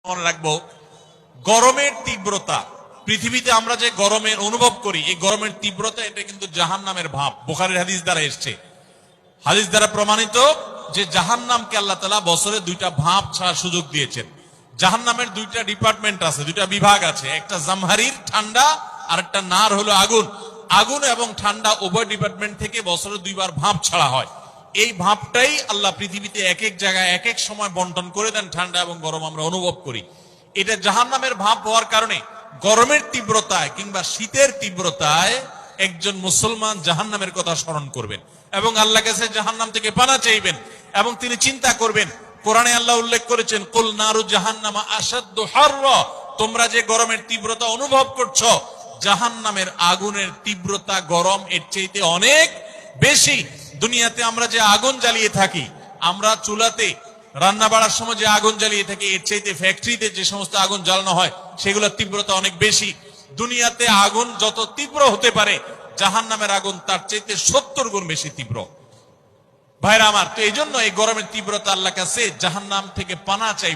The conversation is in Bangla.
মনে রাখবো গরমের তীব্রতা, পৃথিবীতে আমরা যে গরমের অনুভব করি এই গরমের তীব্রতা এটা কিন্তু জাহান্নামের ভাব। বুখারীর হাদিস দ্বারা এসছে, হাদিস দ্বারা প্রমাণিত যে জাহান্নামকে আল্লাহ তাআলা বছরে দুইটা ভাব ছাড়ার সুযোগ দিয়েছেন। জাহান্নামের দুইটা ডিপার্টমেন্ট আছে, দুইটা বিভাগ আছে, একটা জামহারির ঠান্ডা আর একটা নার হলো আগুন। আগুন এবং ঠান্ডা উভয় ডিপার্টমেন্ট থেকে বছরে দুইবার ভাব ছাড়া হয়। এই ভাবটাই আল্লাহ পৃথিবীতে এক এক জায়গায় এক এক সময় বন্টন করে দেন, ঠান্ডা এবং গরম আমরা অনুভব করি। এটা জাহান্নামের ভাব হওয়ার কারণে গরমের তীব্রতায় কিংবা শীতের তীব্রতায় একজন মুসলমান জাহান্নামের কথা স্মরণ করবেন এবং আল্লাহর কাছে জাহান্নাম থেকে পানা চাইবেন এবং তিনি চিন্তা করবেন। কোরআনে আল্লাহ উল্লেখ করেছেন, কুল নারু জাহান্নামা আশাদ্দু হাররা, তোমরা যে গরমের তীব্রতা অনুভব করছো জাহান্নামের আগুনের তীব্রতা গরম এর চাইতে অনেক বেশি। দুনিয়াতে আমরা যে আগুন জ্বালিয়ে থাকি, আমরা চুলাতে রান্না বাড়ার সময় যে আগুন জ্বালিয়ে থাকি এর চাইতে ফ্যাক্টরিতে যে সমস্ত আগুন জ্বালানো হয় সেগুলোর তীব্রতা অনেক বেশি। দুনিয়াতে আগুন যত তীব্র হতে পারে জাহান্নামের আগুন তার চাইতে 70 গুণ বেশি তীব্র। ভাইরা আমার, তো এই জন্য এই গরমের তীব্রতা আল্লাহর কাছে জাহান্নাম থেকে পানা চাই।